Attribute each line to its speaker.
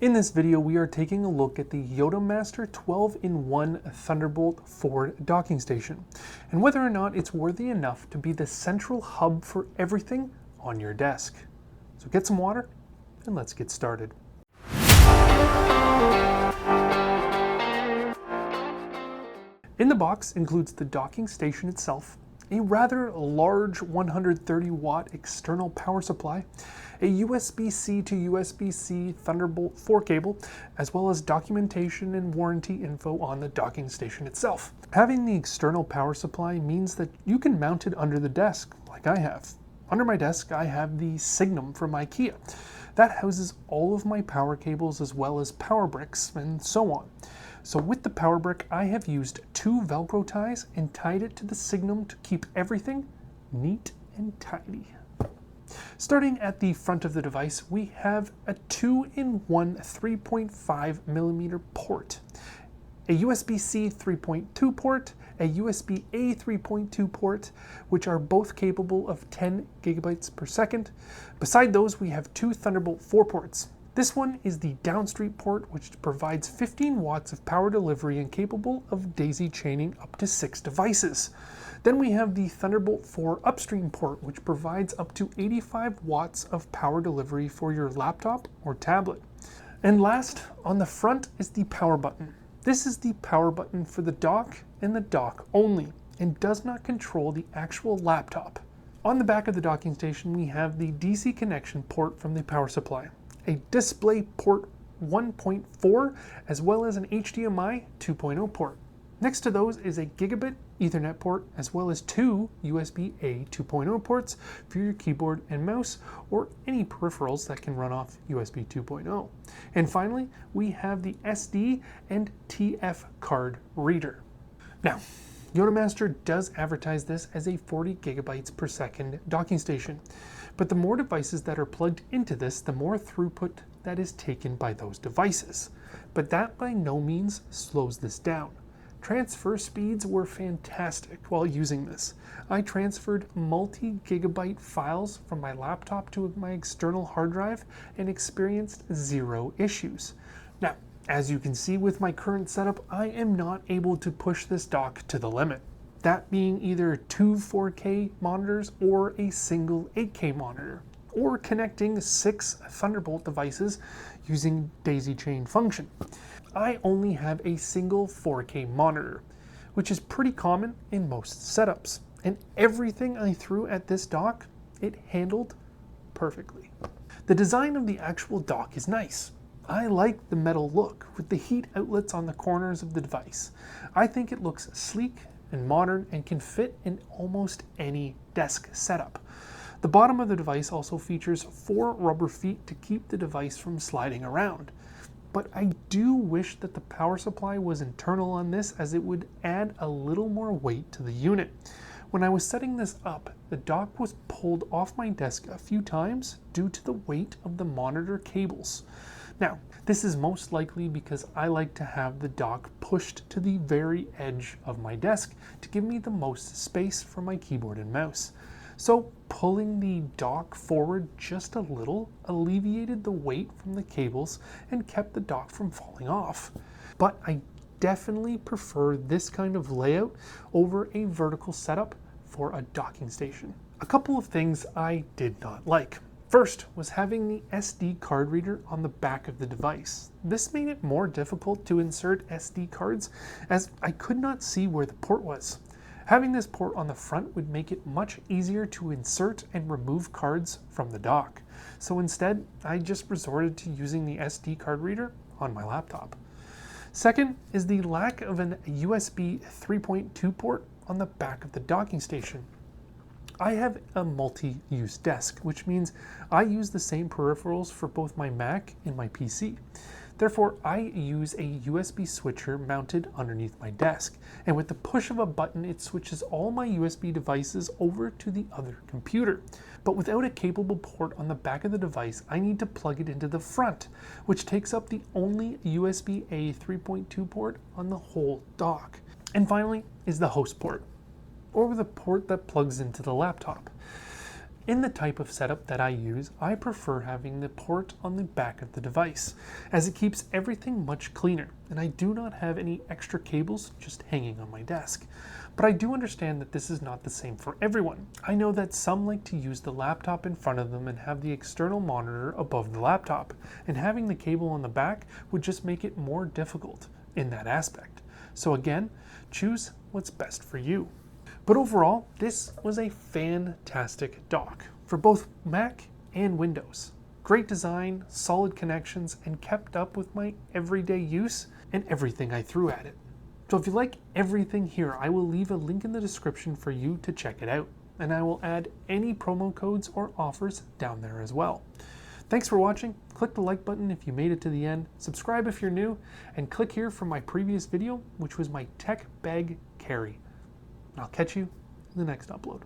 Speaker 1: In this video, we are taking a look at the Yottamaster 12-in-1 Thunderbolt 4 docking station, and whether or not it's worthy enough to be the central hub for everything on your desk. So get some water, and let's get started. In the box includes the docking station itself, a rather large 130-watt external power supply, a USB-C to USB-C Thunderbolt 4 cable, as well as documentation and warranty info on the docking station itself. Having the external power supply means that you can mount it under the desk, like I have. Under my desk, I have the Signum from IKEA. That houses all of my power cables as well as power bricks and so on. So with the power brick, I have used 2 Velcro ties and tied it to the Signum to keep everything neat and tidy. Starting at the front of the device, we have a 2-in-1 3.5mm port, a USB-C 3.2 port, a USB-A 3.2 port, which are both capable of 10 gigabytes per second. Beside those, we have 2 Thunderbolt 4 ports. This one is the downstream port, which provides 15 watts of power delivery and capable of daisy chaining up to 6 devices. Then we have the Thunderbolt 4 upstream port, which provides up to 85 watts of power delivery for your laptop or tablet. And last, on the front is the power button. This is the power button for the dock and the dock only, and does not control the actual laptop. On the back of the docking station, we have the DC connection port from the power supply, a display port 1.4, as well as an HDMI 2.0 port. Next to those is a gigabit Ethernet port, as well as 2 USB-A 2.0 ports for your keyboard and mouse, or any peripherals that can run off USB 2.0. And finally, we have the SD and TF card reader. Now, Yottamaster does advertise this as a 40 gigabytes per second docking station, but the more devices that are plugged into this, the more throughput that is taken by those devices. But that by no means slows this down. Transfer speeds were fantastic while using this. I transferred multi-gigabyte files from my laptop to my external hard drive and experienced 0 issues. Now, as you can see with my current setup, I am not able to push this dock to the limit. That being either 2 4K monitors or a single 8K monitor, or connecting 6 Thunderbolt devices using daisy chain function. I only have a single 4K monitor, which is pretty common in most setups, and everything I threw at this dock, it handled perfectly. The design of the actual dock is nice. I like the metal look with the heat outlets on the corners of the device. I think it looks sleek and modern and can fit in almost any desk setup. The bottom of the device also features 4 rubber feet to keep the device from sliding around. But I do wish that the power supply was internal on this, as it would add a little more weight to the unit. When I was setting this up, the dock was pulled off my desk a few times due to the weight of the monitor cables. Now, this is most likely because I like to have the dock pushed to the very edge of my desk to give me the most space for my keyboard and mouse. So pulling the dock forward just a little alleviated the weight from the cables and kept the dock from falling off. But I definitely prefer this kind of layout over a vertical setup for a docking station. A couple of things I did not like. First was having the SD card reader on the back of the device. This made it more difficult to insert SD cards, as I could not see where the port was. Having this port on the front would make it much easier to insert and remove cards from the dock. So instead, I just resorted to using the SD card reader on my laptop. Second is the lack of an USB 3.2 port on the back of the docking station. I have a multi-use desk, which means I use the same peripherals for both my Mac and my PC. Therefore, I use a USB switcher mounted underneath my desk, and with the push of a button, it switches all my USB devices over to the other computer. But without a capable port on the back of the device, I need to plug it into the front, which takes up the only USB-A 3.2 port on the whole dock. And finally is the host port, or the port that plugs into the laptop. In the type of setup that I use, I prefer having the port on the back of the device, as it keeps everything much cleaner, and I do not have any extra cables just hanging on my desk. But I do understand that this is not the same for everyone. I know that some like to use the laptop in front of them and have the external monitor above the laptop, and having the cable on the back would just make it more difficult in that aspect. So again, choose what's best for you. But overall, this was a fantastic dock for both Mac and Windows. Great design, solid connections, and kept up with my everyday use and everything I threw at it. So if you like everything here, I will leave a link in the description for you to check it out. And I will add any promo codes or offers down there as well. Thanks for watching. Click the like button if you made it to the end, subscribe if you're new, and click here for my previous video, which was my tech bag carry. I'll catch you in the next upload.